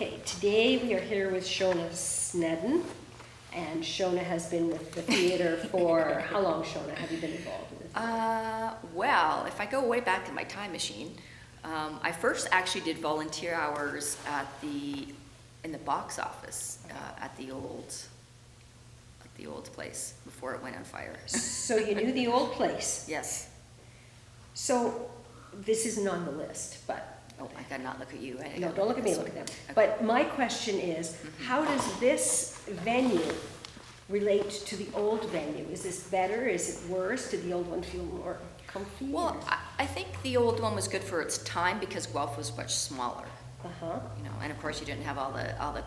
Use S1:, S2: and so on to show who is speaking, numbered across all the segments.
S1: Okay, today we are here with Shona Snedden, and Shona has been with the theater for, how long, Shona, have you been involved in this?
S2: Well, if I go way back in my time machine, I first actually did volunteer hours in the box office at the old place before it went on fire.
S1: So you knew the old place.
S2: Yes.
S1: So this isn't on the list, but.
S2: Oh, I gotta not look at you.
S1: No, don't look at me, look at them.
S2: Okay.
S1: But my question is, how does this venue relate to the old venue? Is this better? Is it worse? Did the old one feel more comfy?
S2: Well, I think the old one was good for its time because Guelph was much smaller.
S1: Uh-huh.
S2: You know, and of course you didn't have all the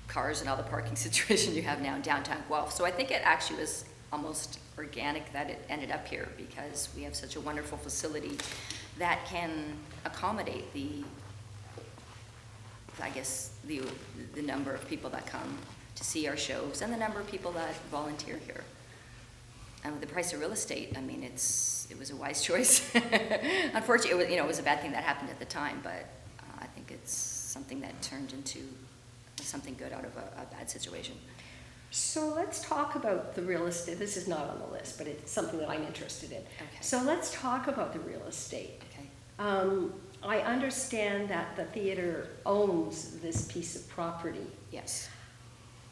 S2: cars and all the parking situation you have now in downtown Guelph. So I think it actually was almost organic that it ended up here because we have such a wonderful facility that can accommodate the number of people that come to see our shows and the number of people that volunteer here. And with the price of real estate, I mean, it was a wise choice. Unfortunately, it was a bad thing that happened at the time, but I think it's something that turned into something good out of a bad situation.
S1: So let's talk about the real estate. This is not on the list, but it's something that I'm interested in.
S2: Okay.
S1: So let's talk about the real estate.
S2: Okay.
S1: I understand that the theater owns this piece of property.
S2: Yes.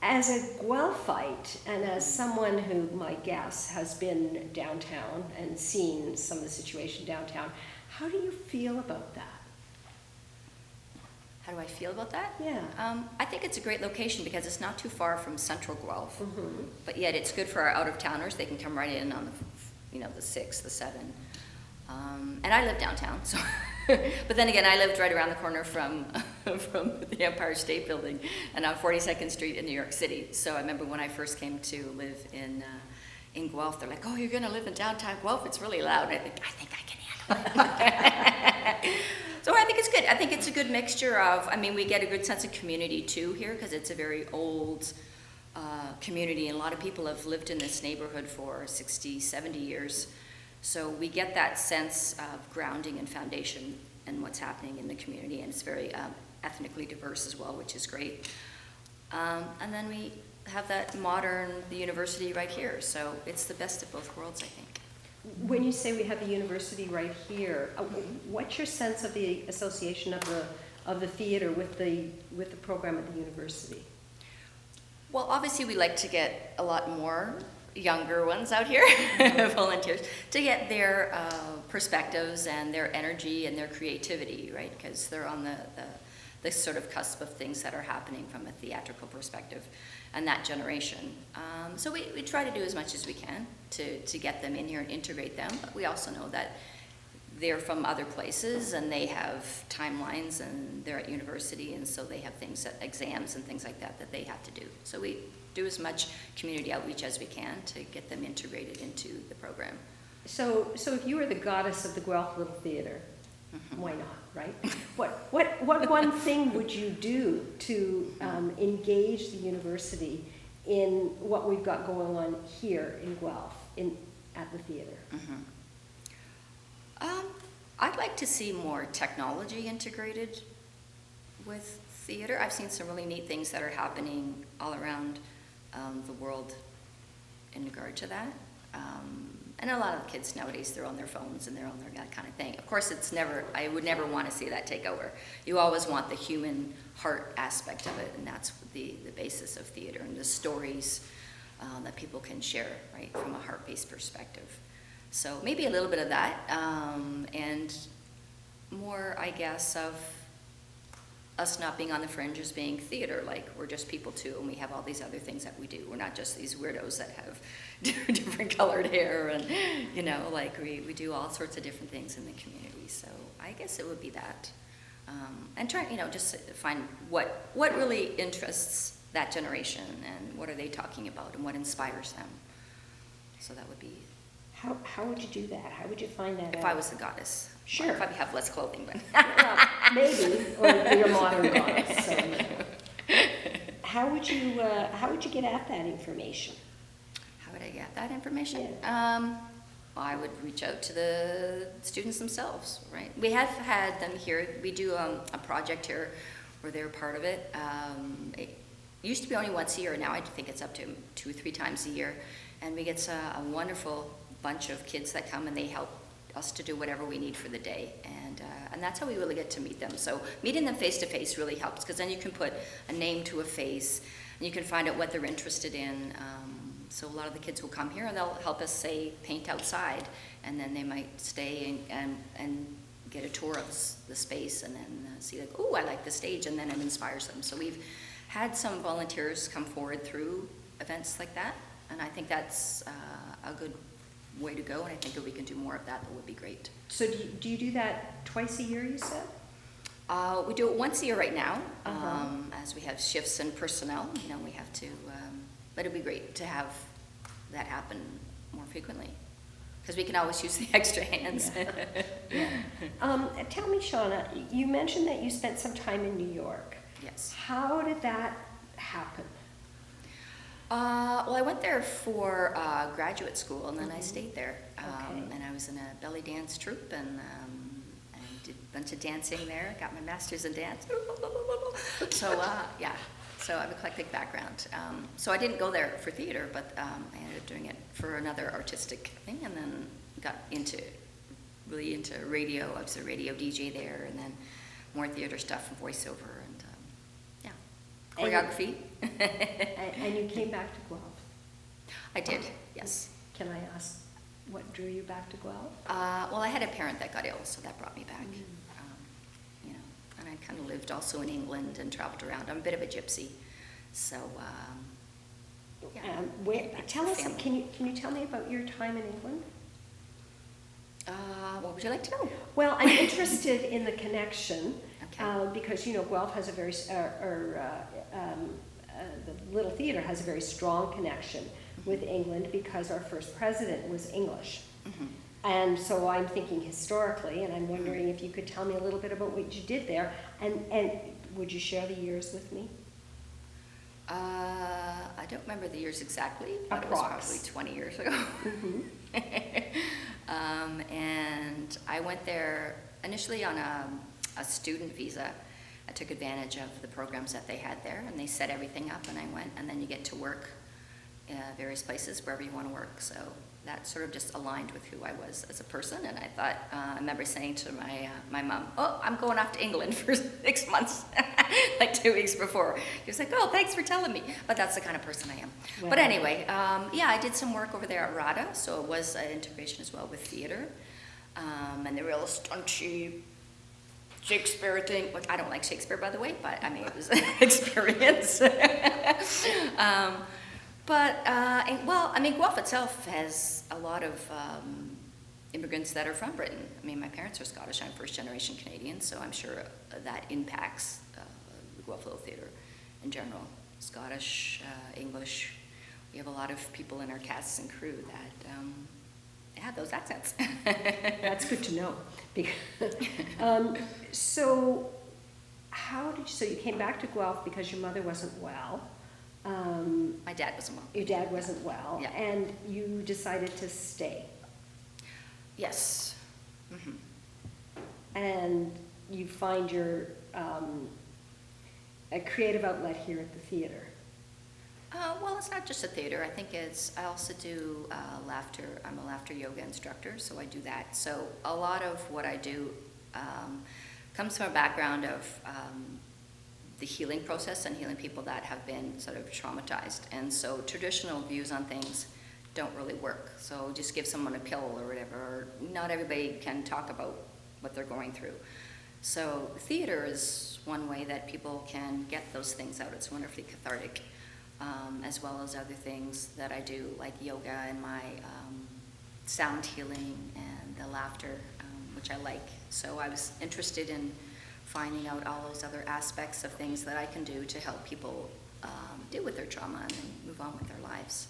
S1: As a Guelphite and as someone who, my guess, has been downtown and seen some of the situation downtown, how do you feel about that?
S2: How do I feel about that?
S1: Yeah.
S2: I think it's a great location because it's not too far from central Guelph,
S1: Mm-hmm.
S2: but yet it's good for our out-of-towners. They can come right in on the 6, the 7. And I live downtown, so. But then again, I lived right around the corner from the Empire State Building and on 42nd Street in New York City. So I remember when I first came to live in Guelph, they're like, "Oh, you're going to live in downtown Guelph? It's really loud." And I think I can handle it. So I think it's good. I think it's a good mixture of, we get a good sense of community too here because it's a very old community and a lot of people have lived in this neighborhood for 60, 70 years. So we get that sense of grounding and foundation and what's happening in the community, and it's very ethnically diverse as well, which is great. And then we have that the university right here, so it's the best of both worlds, I think.
S1: When you say we have the university right here, what's your sense of the association of the theater with the program at the university?
S2: Well, obviously we like to get a lot more younger ones out here, volunteers, to get their perspectives and their energy and their creativity, right? Because they're on the sort of cusp of things that are happening from a theatrical perspective and that generation. So we try to do as much as we can to get them in here and integrate them, but we also know that they're from other places and they have timelines and they're at university and so they have exams and things like that they have to do. So we do as much community outreach as we can to get them integrated into the program.
S1: So if you were the goddess of the Guelph Little Theater, why not, right? What one thing would you do to engage the university in what we've got going on here in Guelph, at the theater?
S2: I'd like to see more technology integrated with theater. I've seen some really neat things that are happening all around the world in regard to that. And a lot of kids nowadays, they're on their phones and they're on that kind of thing. Of course, I would never want to see that take over. You always want the human heart aspect of it, and that's the basis of theater and the stories that people can share, right, from a heart-based perspective. So maybe a little bit of that, and more, I guess, of us not being on the fringe as being theater, like we're just people too, and we have all these other things that we do. We're not just these weirdos that have different colored hair, and like we do all sorts of different things in the community. So I guess it would be that, and try, just to find what really interests that generation, and what are they talking about, and what inspires them. So that would be.
S1: How would you do that? How would you find that out?
S2: If I was the goddess.
S1: Sure.
S2: Well, I'd probably have less clothing, but.
S1: Well, maybe, or you're a modern goddess. So, how would you get at that information?
S2: How would I get that information?
S1: Yeah.
S2: I would reach out to the students themselves, right? We have had them here. We do a project here where they're part of it. It used to be only once a year. Now I think it's up to 2 or 3 times a year. And we get a wonderful bunch of kids that come, and they help us to do whatever we need for the day. And that's how we really get to meet them. So meeting them face to face really helps, because then you can put a name to a face, and you can find out what they're interested in. So a lot of the kids will come here and they'll help us, say, paint outside, and then they might stay and get a tour of the space, and then see, like, oh, I like the stage, and then it inspires them. So we've had some volunteers come forward through events like that, and I think that's a good way to go, and I think if we can do more of that, that would be great.
S1: So do you do that twice a year, you said?
S2: We do it once a year right now,
S1: Uh-huh.
S2: as we have shifts in personnel. We have to, but it'd be great to have that happen more frequently, because we can always use the extra hands.
S1: Yeah. Tell me, Shauna, you mentioned that you spent some time in New York.
S2: Yes.
S1: How did that happen?
S2: Well, I went there for graduate school, and then I stayed there.
S1: Okay.
S2: And I was in a belly dance troupe, and I did a bunch of dancing there. Got my master's in dance. So, yeah. So I have a eclectic background. So I didn't go there for theater, but I ended up doing it for another artistic thing, and then got really into radio. I was a radio DJ there, and then more theater stuff and voiceover, and yeah, choreography.
S1: And you came back to Guelph.
S2: I did, yes.
S1: Can I ask what drew you back to Guelph?
S2: Well, I had a parent that got ill, so that brought me back. And I kind of lived also in England and traveled around. I'm a bit of a gypsy, so yeah.
S1: Tell us,
S2: family.
S1: can you tell me about your time in England?
S2: What would you like to know?
S1: Well, I'm interested in the connection,
S2: Okay.
S1: because, Guelph has a very, the Little Theatre has a very strong connection with England, because our first president was English.
S2: Mhm.
S1: And so I'm thinking historically, and I'm wondering if you could tell me a little bit about what you did there, and would you share the years with me?
S2: I don't remember the years exactly, but it was
S1: Approx.
S2: probably 20 years ago. And I went there initially on a student visa. I took advantage of the programs that they had there, and they set everything up, and I went, and then you get to work various places, wherever you want to work. So that sort of just aligned with who I was as a person, and I thought, I remember saying to my mom, oh, I'm going off to England for 6 months, like 2 weeks before. She was like, oh, thanks for telling me. But that's the kind of person I am.
S1: Wow.
S2: But anyway, yeah, I did some work over there at RADA, so it was an integration as well with theater, and the real stunchy Shakespeare thing. Which I don't like Shakespeare, by the way, but I mean, it was an experience. Well, I mean, Guelph itself has a lot of immigrants that are from Britain. I mean, my parents are Scottish. I'm first-generation Canadian, so I'm sure that impacts the Guelph Little Theatre in general. Scottish, English. We have a lot of people in our cast and crew that have those accents.
S1: That's good to know. So you came back to Guelph because your mother wasn't well.
S2: My dad wasn't well.
S1: Your dad wasn't well,
S2: Yeah.
S1: and you decided to stay.
S2: Yes. Mm-hmm.
S1: And you find your a creative outlet here at the theater.
S2: Well, it's not just a theater. I think I also do laughter. I'm a laughter yoga instructor, so I do that. So a lot of what I do comes from a background of the healing process and healing people that have been sort of traumatized. And so traditional views on things don't really work. So just give someone a pill or whatever. Or not everybody can talk about what they're going through. So theater is one way that people can get those things out. It's wonderfully cathartic. As well as other things that I do, like yoga and my sound healing and the laughter, which I like. So I was interested in finding out all those other aspects of things that I can do to help people deal with their trauma and then move on with their lives.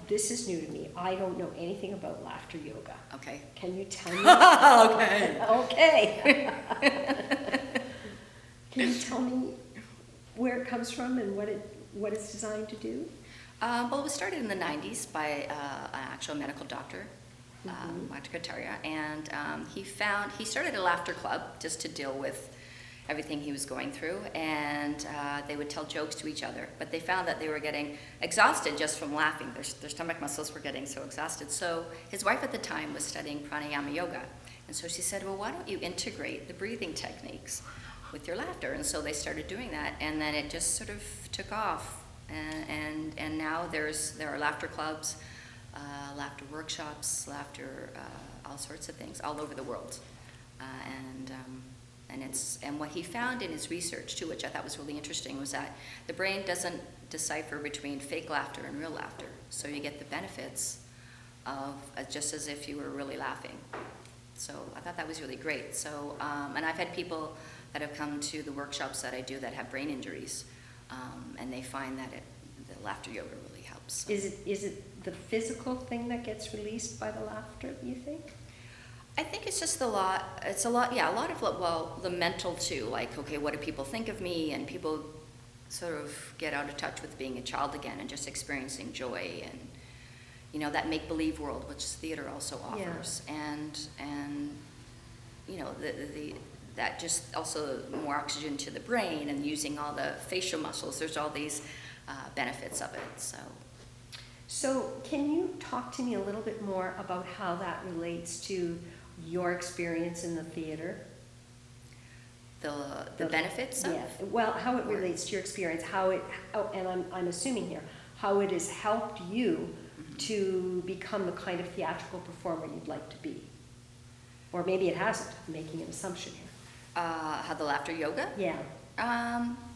S1: This is new to me. I don't know anything about laughter yoga.
S2: Okay.
S1: Can you tell me?
S2: Okay.
S1: Okay. Can you tell me where it comes from and what it's designed to do?
S2: Well, it was started in the 90s by an actual medical doctor Dr. Kataria, and he started a laughter club just to deal with everything he was going through, and they would tell jokes to each other, but they found that they were getting exhausted just from laughing. Their stomach muscles were getting so exhausted. So his wife at the time was studying pranayama yoga, and so she said, well, why don't you integrate the breathing techniques with your laughter? And so they started doing that, and then it just sort of took off, and now there are laughter clubs, laughter workshops, laughter, all sorts of things all over the world. And what he found in his research too, which I thought was really interesting, was that the brain doesn't decipher between fake laughter and real laughter. So you get the benefits of just as if you were really laughing. So I thought that was really great. So, and I've had people that have come to the workshops that I do that have brain injuries, and they find that the laughter yoga really helps.
S1: Is it the physical thing that gets released by the laughter, you think?
S2: I think it's just a lot of, well, the mental too, like, okay, what do people think of me? And people sort of get out of touch with being a child again and just experiencing joy and, you know, that make-believe world, which theater also offers. Yeah. And you know, that just also more oxygen to the brain and using all the facial muscles. There's all these benefits of it,
S1: So can you talk to me a little bit more about how that relates to your experience in the theater?
S2: The benefits of?
S1: Yeah, well, how it relates to your experience, and I'm assuming here, how it has helped you to become the kind of theatrical performer you'd like to be. Or maybe it hasn't, I'm making an assumption here.
S2: How the laughter yoga?
S1: Yeah.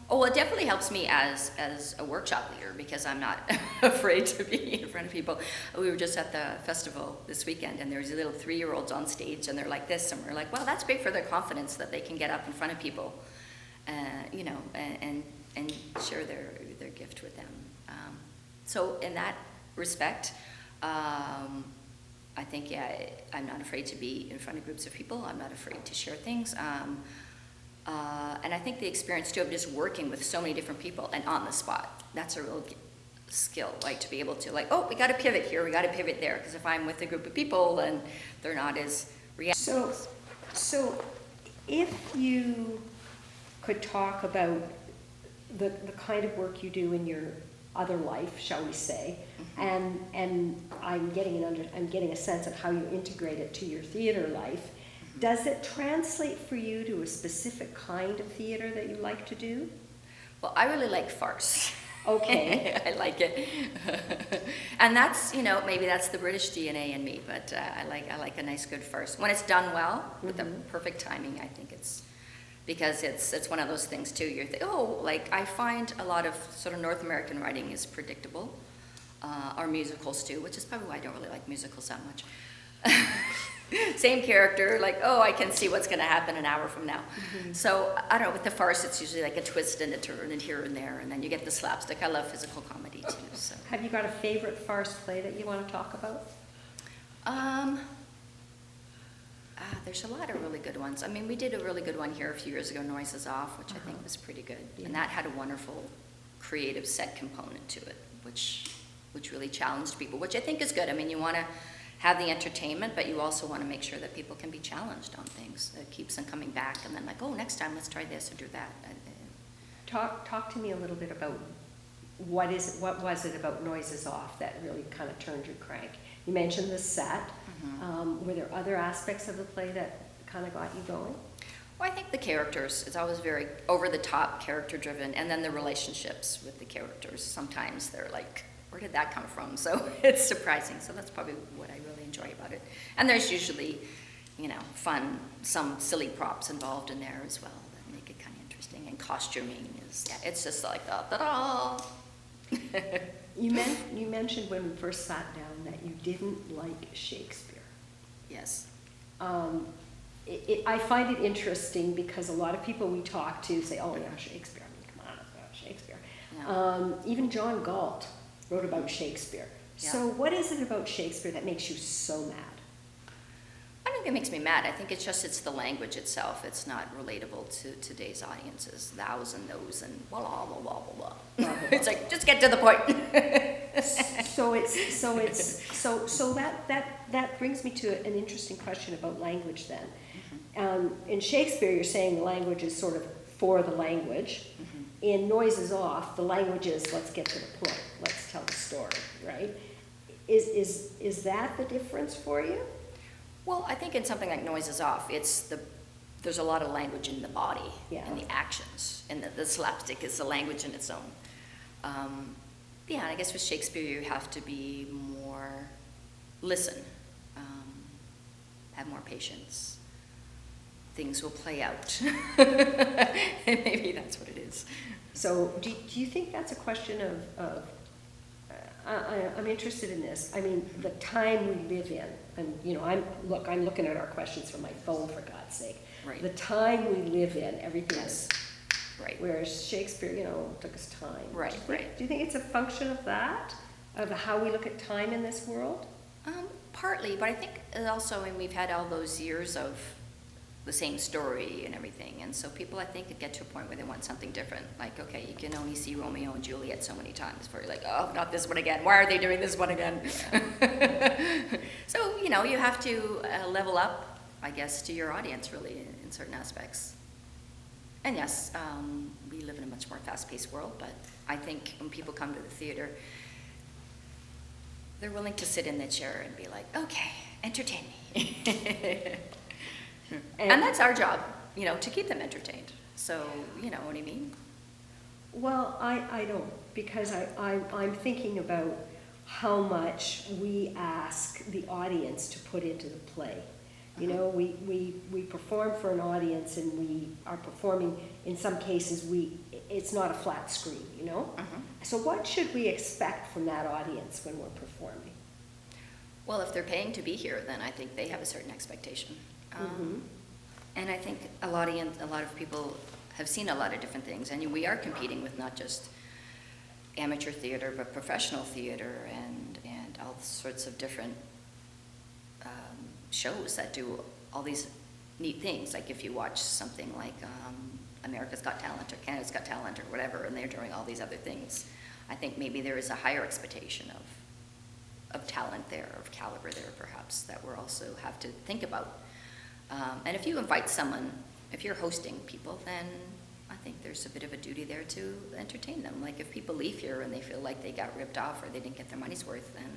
S2: Well, it definitely helps me as a workshop leader because I'm not afraid to be in front of people. We were just at the festival this weekend, and there's little 3-year-olds on stage, and they're like this, and we're like, well, that's great for their confidence that they can get up in front of people, you know, and share their gift with them. So in that respect, I think, yeah, I'm not afraid to be in front of groups of people. I'm not afraid to share things. And I think the experience too of just working with so many different people and on the spot, that's a real skill, like to be able to like, oh, we got to pivot here, we got to pivot there, because if I'm with a group of people and they're not as reactive.
S1: So if you could talk about the kind of work you do in your other life, shall we say, and I'm getting a sense of how you integrate it to your theater life. Does it translate for you to a specific kind of theater that you like to do?
S2: Well, I really like farce.
S1: Okay.
S2: I like it. And that's, you know, maybe that's the British DNA in me, but I like a nice good farce. When it's done well, with the perfect timing, I think it's, because it's one of those things too, you're thinking, oh, like I find a lot of sort of North American writing is predictable, or musicals too, which is probably why I don't really like musicals that much. Same character, like, oh, I can see what's going to happen an hour from now. So, I don't know, with the farce, it's usually like a twist and a turn and here and there, and then you get the slapstick. I love physical comedy, too. So.
S1: Have you got a favorite farce play that you want to talk about?
S2: There's a lot of really good ones. I mean, we did a really good one here a few years ago, Noises Off, which I think was pretty good. Yeah. And that had a wonderful creative set component to it, which really challenged people, which I think is good. I mean, you want to have the entertainment, but you also want to make sure that people can be challenged on things. It keeps them coming back, and then like, oh, next time let's try this or do that.
S1: Talk to me a little bit about what was it about Noises Off that really kind of turned your crank? You mentioned the set. Were there other aspects of the play that kind of got you going?
S2: Well, I think the characters, it's always very over-the-top, character-driven, and then the relationships with the characters. Sometimes they're like, where did that come from? So it's surprising. So that's probably what I really enjoy about it. And there's usually, you know, fun, some silly props involved in there as well that make it kind of interesting. And costuming is, yeah, it's just like, ta-da!
S1: You mentioned when we first sat down that you didn't like Shakespeare.
S2: Yes.
S1: I find it interesting because a lot of people we talk to say, oh yeah, Shakespeare. I mean, come on, Shakespeare. Yeah. Even John Galt wrote about Shakespeare. Yeah. So what is it about Shakespeare that makes you so mad?
S2: I don't think it makes me mad. I think it's the language itself. It's not relatable to today's audiences. Thous and those and blah, blah, blah, blah, blah, blah. It's like, just get to the point.
S1: So that brings me to an interesting question about language then. In Shakespeare, you're saying the language is sort of for the language. In Noises Off, the language is, let's get to the point, let's tell the story, right? Is that the difference for you?
S2: Well, I think in something like Noises Off, there's a lot of language in the body
S1: Yeah.
S2: and the actions, and the slapstick is the language in its own. Yeah, and I guess with Shakespeare, you have to be more, listen, have more patience. Things will play out. Maybe that's what it is.
S1: So do you think that's a question of I'm interested in this. I mean, the time we live in, and you know, I'm looking at our questions from my phone, for God's sake.
S2: Right.
S1: The time we live in, everything
S2: Yes.
S1: is.
S2: Right.
S1: Whereas Shakespeare, you know, took us time.
S2: Right, right.
S1: Do you think it's a function of that, of how we look at time in this world?
S2: Partly, but I think also, we've had all those years of the same story and everything, and so people, I think, get to a point where they want something different. Like, okay, you can only see Romeo and Juliet so many times before you're like, oh, not this one again. Why are they doing this one again? So, you know, you have to level up, I guess, to your audience, really, in certain aspects. And yes, we live in a much more fast-paced world, but I think when people come to the theater, they're willing to sit in the chair and be like, okay, entertain me. And that's our job, you know, to keep them entertained. So, you know what I mean?
S1: Well, I don't, because I'm thinking about how much we ask the audience to put into the play. You know, we perform for an audience, and we are performing, in some cases, it's not a flat screen, you know? So what should we expect from that audience when we're performing?
S2: Well, if they're paying to be here, then I think they have a certain expectation. And I think a lot of people have seen a lot of different things, and we are competing with not just amateur theater, but professional theater and all sorts of different shows that do all these neat things. Like if you watch something like America's Got Talent or Canada's Got Talent or whatever, and they're doing all these other things, I think maybe there is a higher expectation of talent there, of caliber there perhaps, that we're also have to think about. And if you invite someone, if you're hosting people, then I think there's a bit of a duty there to entertain them. Like if people leave here and they feel like they got ripped off or they didn't get their money's worth, then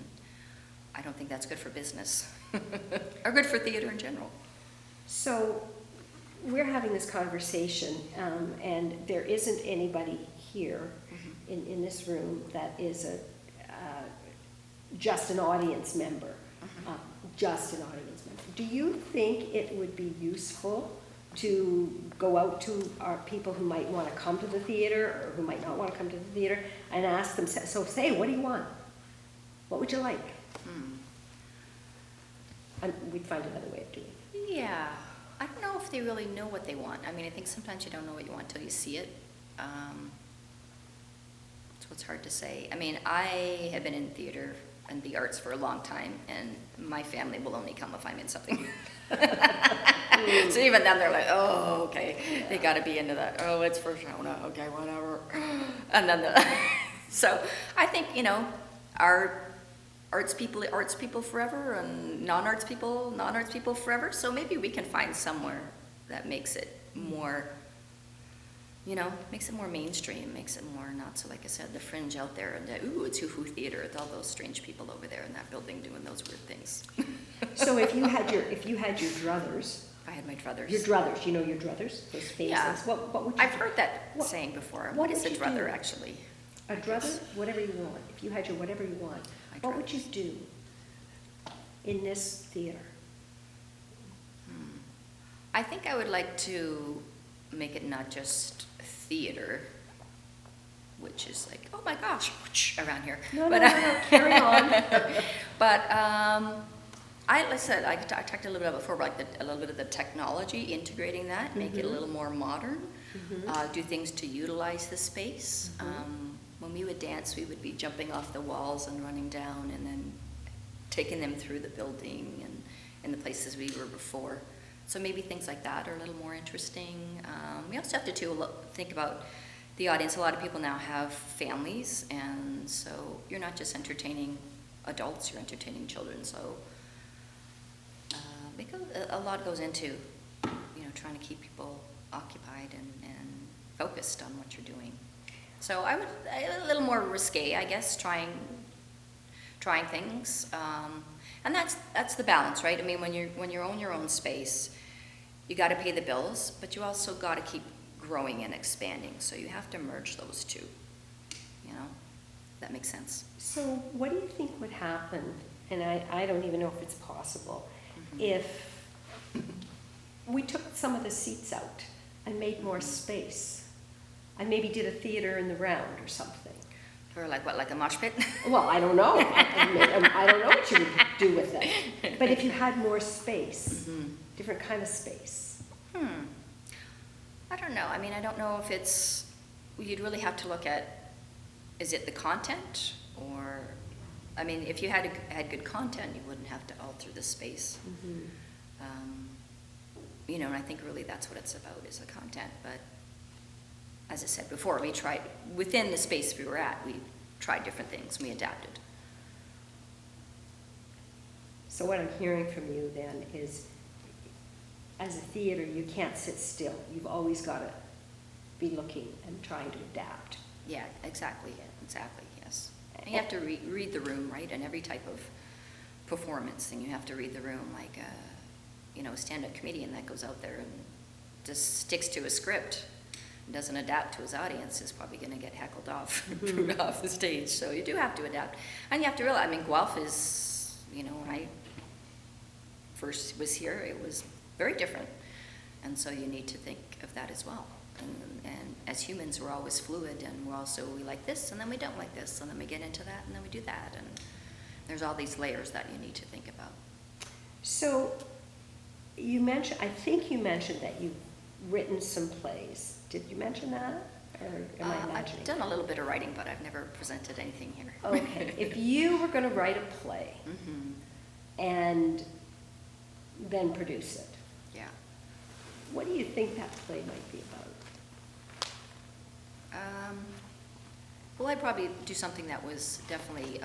S2: I don't think that's good for business or good for theater in general.
S1: So we're having this conversation, and there isn't anybody here in this room that is just an audience member, just an audience member. Do you think it would be useful to go out to our people who might want to come to the theater or who might not want to come to the theater and ask them, so say, what do you want? What would you like? And we'd find another way of doing it.
S2: Yeah, I don't know if they really know what they want. I mean, I think sometimes you don't know what you want until you see it. So it's hard to say. I mean, I have been in theater and the arts for a long time, and my family will only come if I'm in something. So even then they're like, oh, okay, they got to be into that. Oh, it's for Shona, okay, whatever. And then so I think, you know, our arts people forever, and non-arts people forever. So maybe we can find somewhere that makes it more, you know, makes it more mainstream, makes it more not so, like I said, the fringe out there, and ooh, it's Hoo-Hoo Theater, it's all those strange people over there in that building doing those weird things.
S1: So if you had your druthers,
S2: I had my druthers.
S1: your druthers, you know your druthers, those faces.
S2: Yeah.
S1: What would you?
S2: I've heard that
S1: What-
S2: saying before.
S1: what
S2: What is a
S1: would you
S2: druther,
S1: do?
S2: actually?
S1: A druther, whatever you want. If you had your whatever you want,
S2: My
S1: what would you
S2: druthers.
S1: do in this theater?
S2: I think I would like to make it not just theater, which is like, oh my gosh, around here.
S1: No,
S2: But,
S1: carry on.
S2: But like I said, I talked a little bit before about a little bit of the technology, integrating that, make it a little more modern, do things to utilize the space. When we would dance, we would be jumping off the walls and running down and then taking them through the building in the places we were before. So maybe things like that are a little more interesting. We also have to think about the audience. A lot of people now have families, and so you're not just entertaining adults, you're entertaining children. So a lot goes into, trying to keep people occupied and focused on what you're doing. So a little more risque, I guess, trying things. And that's the balance, right? I mean, when you own your own space, you got to pay the bills, but you also got to keep growing and expanding. So you have to merge those two. That makes sense.
S1: So what do you think would happen, and I don't even know if it's possible, if we took some of the seats out and made more space? I maybe did a theater in the round or something.
S2: Or like a mosh pit?
S1: Well, I don't know. I don't know what you would do with it. But if you had more space, different kind of space.
S2: I don't know. I mean, I don't know if you'd really have to look at, is it the content? Or, I mean, if you had good content, you wouldn't have to alter the space. And I think really that's what it's about, is the content. But as I said before, we tried, within the space we were at, we tried different things, we adapted.
S1: So what I'm hearing from you then is, as a theater, you can't sit still. You've always got to be looking and trying to adapt.
S2: Yeah, exactly, yes. And you have to read the room, right? And every type of performance thing, you have to read the room, like a stand-up comedian that goes out there and just sticks to a script, doesn't adapt to his audience, is probably going to get heckled off off the stage. So you do have to adapt. And you have to realize, I mean, Guelph is, when I first was here, it was very different. And so you need to think of that as well. And as humans, we're always fluid, and we like this, and then we don't like this, and then we get into that, and then we do that. And there's all these layers that you need to think about.
S1: So I think you mentioned that you've written some plays. Did you mention that? Or am I imagining?
S2: I've done a little bit of writing, but I've never presented anything here.
S1: Okay. If you were going to write a play and then produce it,
S2: yeah.
S1: What do you think that play might be about?
S2: Well, I'd probably do something that was definitely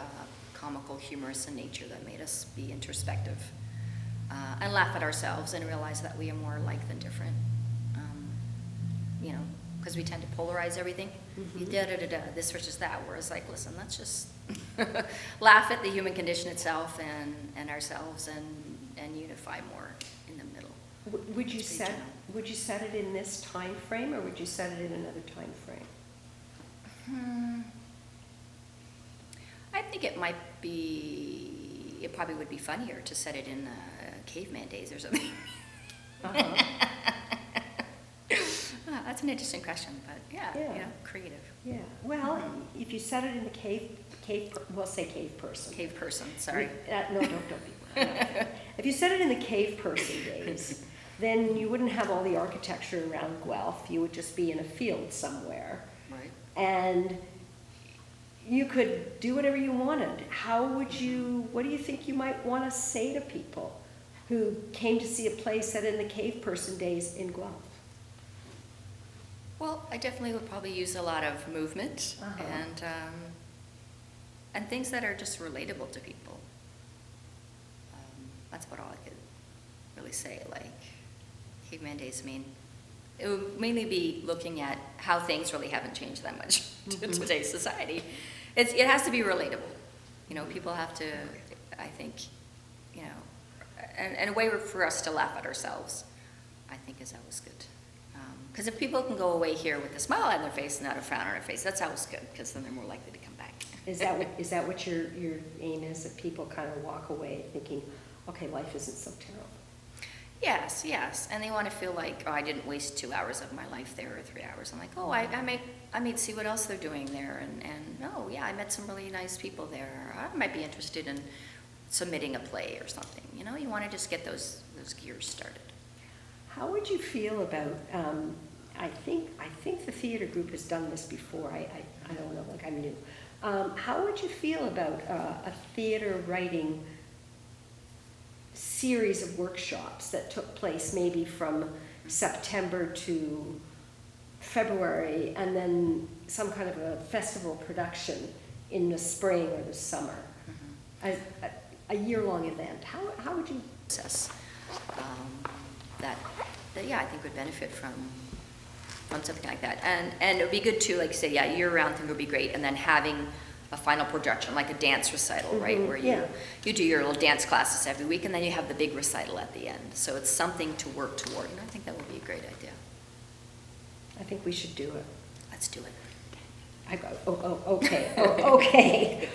S2: comical, humorous in nature, that made us be introspective and laugh at ourselves and realize that we are more alike than different. Because we tend to polarize everything. This versus that. Whereas, listen, let's just laugh at the human condition itself and ourselves and unify more in the middle.
S1: Would you set it in this time frame, or would you set it in another time frame?
S2: I think it probably would be funnier to set it in caveman days or something. That's an interesting question, but yeah. Creative.
S1: Yeah. Well, if you set it in the we'll say cave person.
S2: Cave person, sorry.
S1: No, don't be. If you set it in the cave person days, then you wouldn't have all the architecture around Guelph. You would just be in a field somewhere.
S2: Right.
S1: And you could do whatever you wanted. What do you think you might want to say to people who came to see a play set in the cave person days in Guelph?
S2: Well, I definitely would probably use a lot of movement and things that are just relatable to people. That's about all I could really say. Like, caveman days, it would mainly be looking at how things really haven't changed that much to today's society. It has to be relatable. People have to, I think, and a way for us to laugh at ourselves, I think, is always good. Because if people can go away here with a smile on their face and not a frown on their face, that's always good, because then they're more likely to come back.
S1: Is that what your aim is, that people kind of walk away thinking, okay, life isn't so terrible?
S2: Yes, and they want to feel like, I didn't waste 2 hours of my life there, or 3 hours. I'm like, I might see what else they're doing there, and I met some really nice people there. I might be interested in submitting a play or something. You want to just get those gears started.
S1: How would you feel about? I think the theater group has done this before. I don't know, like I'm new. How would you feel about a theater writing series of workshops that took place maybe from September to February, and then some kind of a festival production in the spring or the summer. A year-long event. How would you?
S2: Process that yeah, I think would benefit from something like that, and it would be good to, like, say, yeah, year-round thing would be great, and then having a final production, like a dance recital, right, where you do your little dance classes every week, and then you have the big recital at the end. So it's something to work toward, and I think that would be a great idea.
S1: I think we should do it.
S2: Let's do it.
S1: Okay.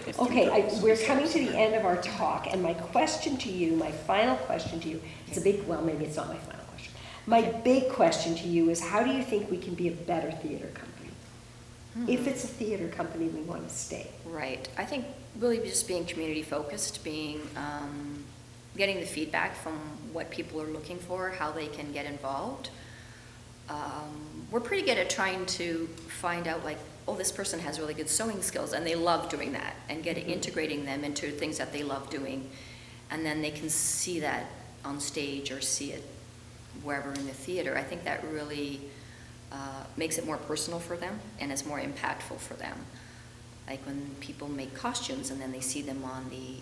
S1: We're coming to the end of our talk, and my question to you, my final question to you, it's a big, well, maybe it's not my final question. My big question to you is, how do you think we can be a better theater company? If it's a theater company we want to stay.
S2: Right. I think really just being community focused, being getting the feedback from what people are looking for, how they can get involved. We're pretty good at trying to find out, like, oh, this person has really good sewing skills and they love doing that, and integrating them into things that they love doing, and then they can see that on stage or see it wherever in the theater. I think that really makes it more personal for them and is more impactful for them. Like when people make costumes and then they see them on the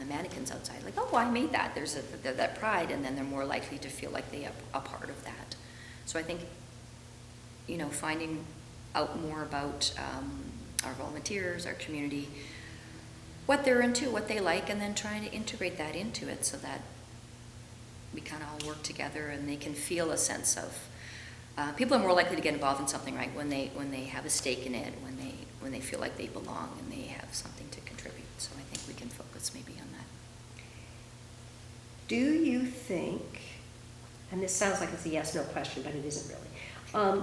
S2: mannequins outside, like, oh, I made that. There's that pride, and then they're more likely to feel like they are a part of that. So I think, finding out more about our volunteers, our community, what they're into, what they like, and then trying to integrate that into it so that we kind of all work together and they can feel a sense of, people are more likely to get involved in something, right, when they have a stake in it, when they feel like they belong and they have something to contribute. So I think we can focus maybe on that.
S1: Do you think, and this sounds like it's a yes/no question, but it isn't really. I'm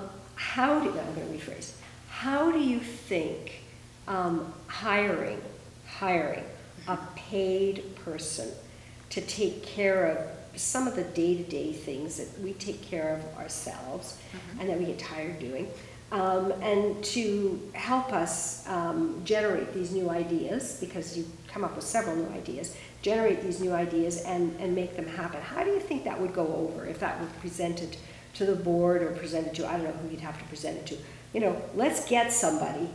S1: going to rephrase. How do you think hiring a paid person to take care of some of the day-to-day things that we take care of ourselves and that we get tired doing, and to help us generate these new ideas, because you come up with several new ideas, generate these new ideas and make them happen? How do you think that would go over if that were presented to the board or presented to, I don't know who you'd have to present it to. Let's get somebody,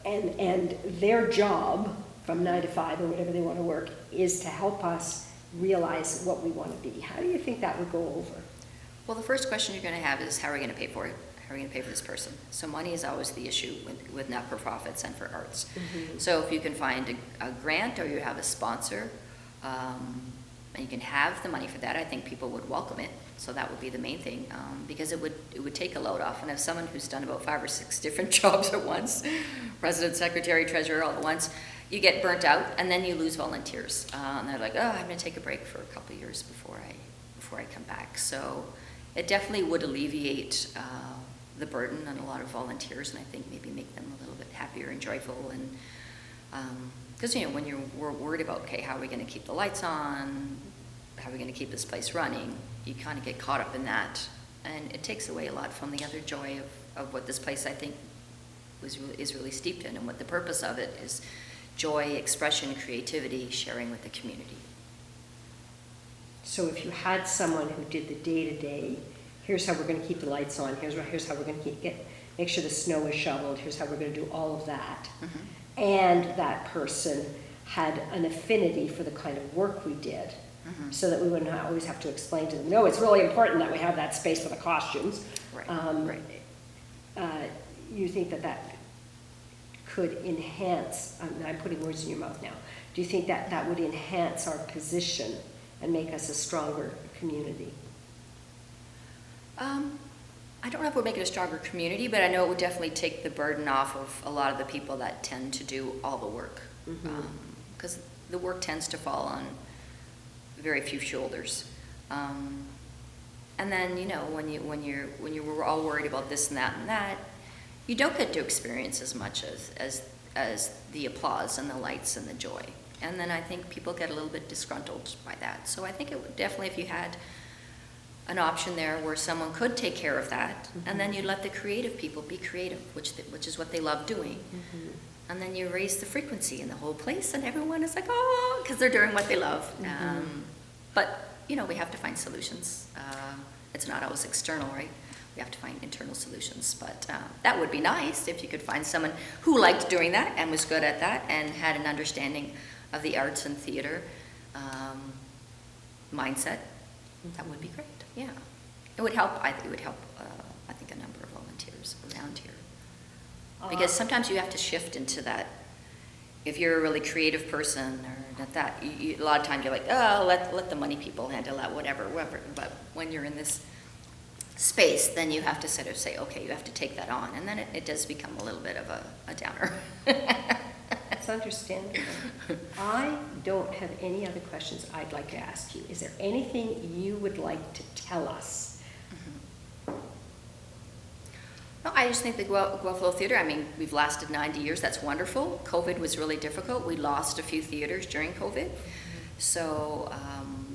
S1: and their job from 9 to 5 or whatever they want to work is to help us realize what we want to be. How do you think that would go over?
S2: Well, the first question you're going to have is, how are we going to pay for it? How are we going to pay for this person? So money is always the issue with not-for-profits and for arts. So if you can find a grant, or you have a sponsor, and you can have the money for that, I think people would welcome it. So that would be the main thing, because it would take a load off. And as someone who's done about 5 or 6 different jobs at once, president, secretary, treasurer, all at once, you get burnt out, and then you lose volunteers. And they're like, oh, I'm going to take a break for a couple of years before I come back. So it definitely would alleviate the burden on a lot of volunteers, and I think maybe make them a little bit happier and joyful. And because when we're worried about, okay, how are we going to keep the lights on, how are we going to keep this place running, you kind of get caught up in that, and it takes away a lot from the other joy of what this place, I think, is really steeped in, and what the purpose of it is: joy, expression, creativity, sharing with the community.
S1: So if you had someone who did the day-to-day, here's how we're going to keep the lights on, here's how we're going to make sure the snow is shoveled, here's how we're going to do all of that, and that person had an affinity for the kind of work we did, so that we wouldn't always have to explain to them, no, it's really important that we have that space for the costumes.
S2: Right.
S1: You think that could enhance, I'm putting words in your mouth now, do you think that would enhance our position and make us a stronger community?
S2: I don't know if it would make it a stronger community, but I know it would definitely take the burden off of a lot of the people that tend to do all the work, because the work tends to fall on very few shoulders. And then when you were all worried about this and that, you don't get to experience as much as the applause and the lights and the joy. And then I think people get a little bit disgruntled by that. So I think it would definitely, if you had an option there where someone could take care of that, and then you let the creative people be creative, which is what they love doing. And then you raise the frequency in the whole place, and everyone is like, oh, because they're doing what they love. But, you know, we have to find solutions. It's not always external, right? We have to find internal solutions. But that would be nice if you could find someone who liked doing that and was good at that and had an understanding of the arts and theater mindset. That would be great, yeah. It would help, I think, I think, a number of volunteers around here. Because sometimes you have to shift into that. If you're a really creative person or that, a lot of times you're like, oh, let the money people handle that, whatever. But when you're in this space, then you have to sort of say, okay, you have to take that on. And then it does become a little bit of a downer.
S1: That's understandable. I don't have any other questions I'd like to ask you. Is there anything you would like to tell us?
S2: No, I just think the Guelph Theater, I mean, we've lasted 90 years. That's wonderful. COVID was really difficult. We lost a few theaters during COVID. So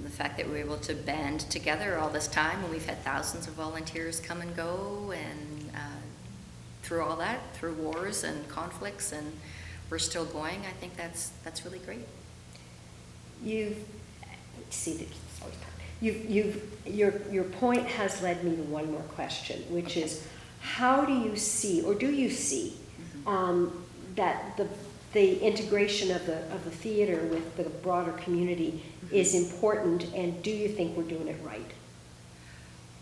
S2: the fact that we were able to band together all this time, and we've had thousands of volunteers come and go, and through all that, through wars and conflicts, and we're still going, I think that's really great.
S1: Your point has led me to one more question, which is, how do you see, or do you see, that the integration of the theater with the broader community is important, and do you think we're doing it right?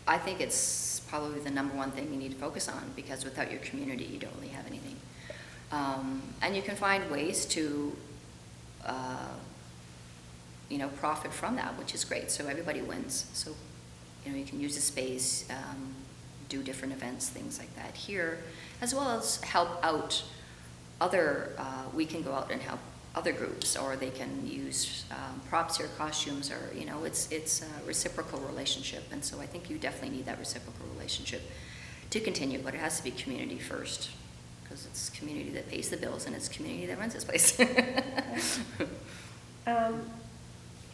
S2: I think it's probably the number one thing you need to focus on, because without your community, you don't really have anything. And you can find ways to, you know, profit from that, which is great. So everybody wins. So, you know, you can use the space, do different events, things like that here, as well as help out other, we can go out and help other groups, or they can use props or costumes, or, you know, it's a reciprocal relationship. And so I think you definitely need that reciprocal relationship to continue, but it has to be community first, because it's community that pays the bills, and it's community that runs this place.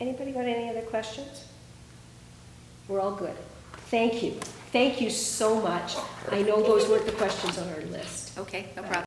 S1: Anybody got any other questions? We're all good. Thank you. Thank you so much. I know those weren't the questions on our list.
S2: Okay, no problem.